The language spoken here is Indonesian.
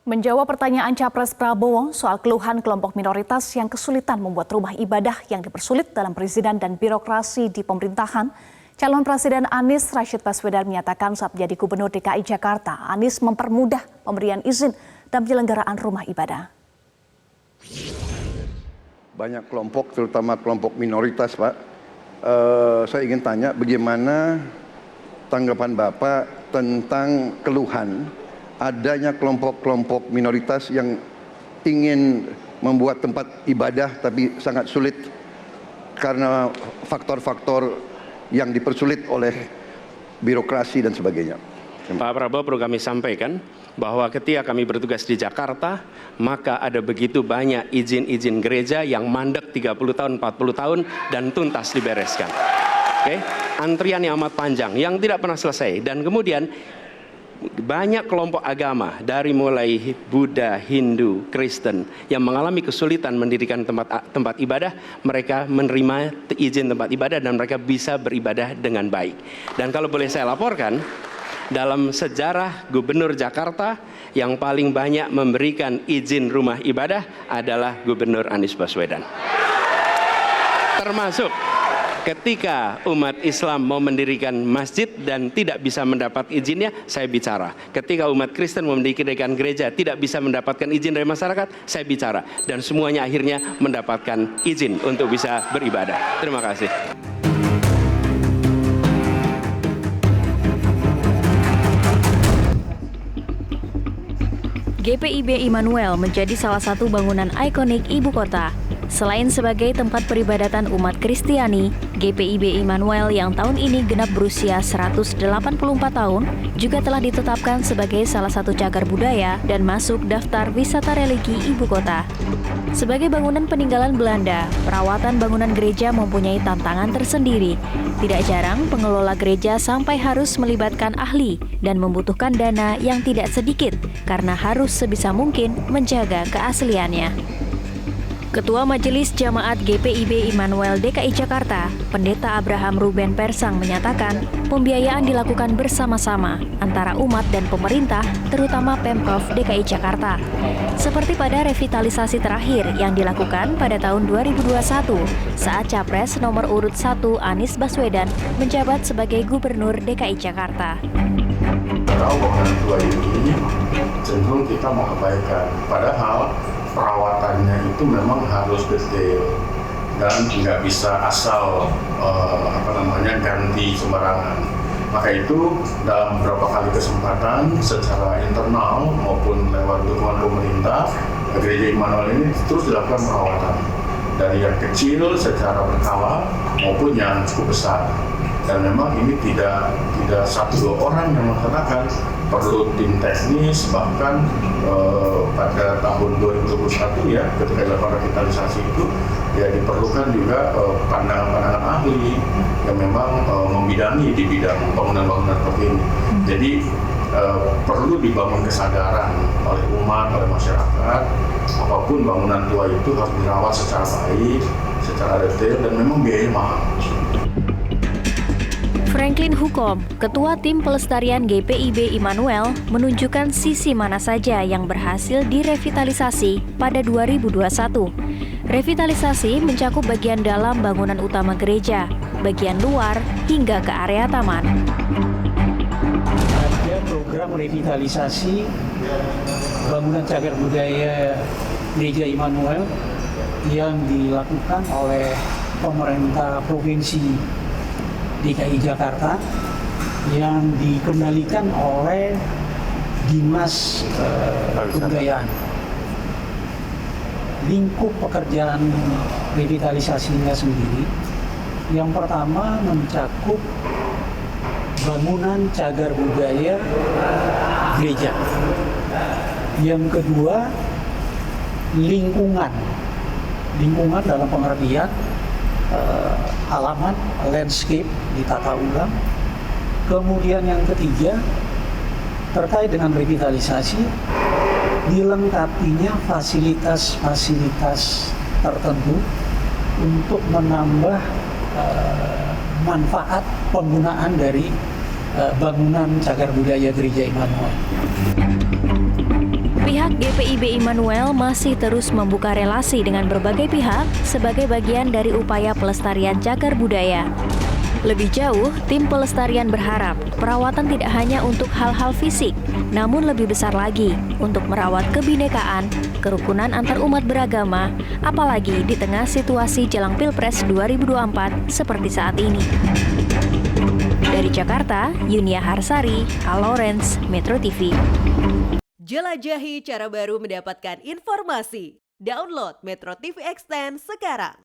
Menjawab pertanyaan Capres Prabowo soal keluhan kelompok minoritas yang kesulitan membuat rumah ibadah yang dipersulit dalam perizinan dan birokrasi di pemerintahan, calon Presiden Anies Rashid Baswedan menyatakan saat menjadi Gubernur DKI Jakarta, Anies mempermudah pemberian izin dan penyelenggaraan rumah ibadah. Banyak kelompok, terutama kelompok minoritas, Pak. Saya ingin tanya bagaimana tanggapan Bapak tentang keluhan adanya kelompok-kelompok minoritas yang ingin membuat tempat ibadah tapi sangat sulit karena faktor-faktor yang dipersulit oleh birokrasi dan sebagainya. Pak Prabowo perlu kami sampaikan bahwa ketika kami bertugas di Jakarta, maka ada begitu banyak izin-izin gereja yang mandek 30 tahun, 40 tahun dan tuntas dibereskan. Oke? Antrian yang amat panjang yang tidak pernah selesai, dan kemudian banyak kelompok agama dari mulai Buddha, Hindu, Kristen yang mengalami kesulitan mendirikan tempat ibadah, mereka menerima izin tempat ibadah dan mereka bisa beribadah dengan baik. Dan kalau boleh saya laporkan, dalam sejarah Gubernur Jakarta yang paling banyak memberikan izin rumah ibadah adalah Gubernur Anies Baswedan. Termasuk ketika umat Islam mau mendirikan masjid dan tidak bisa mendapat izinnya, saya bicara. Ketika umat Kristen mau mendirikan gereja tidak bisa mendapatkan izin dari masyarakat, saya bicara. Dan semuanya akhirnya mendapatkan izin untuk bisa beribadah. Terima kasih. GPIB Immanuel menjadi salah satu bangunan ikonik ibu kota. Selain sebagai tempat peribadatan umat Kristiani, GPIB Immanuel yang tahun ini genap berusia 184 tahun juga telah ditetapkan sebagai salah satu cagar budaya dan masuk daftar wisata religi ibu kota. Sebagai bangunan peninggalan Belanda, perawatan bangunan gereja mempunyai tantangan tersendiri. Tidak jarang pengelola gereja sampai harus melibatkan ahli dan membutuhkan dana yang tidak sedikit karena harus sebisa mungkin menjaga keasliannya. Ketua Majelis Jamaat GPIB Immanuel DKI Jakarta, Pendeta Abraham Ruben Persang menyatakan pembiayaan dilakukan bersama-sama antara umat dan pemerintah, terutama Pemprov DKI Jakarta. Seperti pada revitalisasi terakhir yang dilakukan pada tahun 2021 saat Capres nomor urut 1 Anies Baswedan menjabat sebagai Gubernur DKI Jakarta. Kalau bangunan tua ini cenderung kita mau kebaikan, padahal perawatannya itu memang harus detail dan nggak bisa asal ganti sembarangan. Maka itu dalam beberapa kali kesempatan secara internal maupun lewat dukungan pemerintah, Gereja Immanuel ini terus dilakukan perawatan dari yang kecil secara berkala maupun yang cukup besar. Dan memang ini tidak satu dua orang yang melaksanakan, perlu tim teknis. Bahkan pada tahun 2021 ya, ketika dilakukan revitalisasi itu ya diperlukan juga pandangan-pandangan ahli yang memang membidangi di bidang bangunan-bangunan seperti ini. Jadi perlu dibangun kesadaran oleh umat, oleh masyarakat, apapun bangunan tua itu harus dirawat secara baik, secara detail, dan memang biaya mahal. Franklin Hukom, Ketua Tim Pelestarian GPIB Immanuel, menunjukkan sisi mana saja yang berhasil direvitalisasi pada 2021. Revitalisasi mencakup bagian dalam bangunan utama gereja, bagian luar, hingga ke area taman. Ada program revitalisasi bangunan cagar budaya Gereja Immanuel yang dilakukan oleh pemerintah Provinsi DKI Jakarta yang dikendalikan oleh Dinas Kebudayaan. Lingkup pekerjaan revitalisasinya sendiri, yang pertama mencakup bangunan cagar budaya gereja. Yang kedua, lingkungan dalam pengertian halaman, landscape ditata ulang. Kemudian yang ketiga, terkait dengan revitalisasi, dilengkapinya fasilitas-fasilitas tertentu untuk menambah manfaat penggunaan dari bangunan cagar budaya Gereja Immanuel. Pihak GPIBI Manuel masih terus membuka relasi dengan berbagai pihak sebagai bagian dari upaya pelestarian cagar budaya. Lebih jauh, tim pelestarian berharap perawatan tidak hanya untuk hal-hal fisik, namun lebih besar lagi untuk merawat kebinekaan, kerukunan antarumat beragama, apalagi di tengah situasi jelang Pilpres 2024 seperti saat ini. Dari Jakarta, Yunia Harsari, Al Lawrence, Metro TV. Jelajahi cara baru mendapatkan informasi. Download Metro TV Extend sekarang.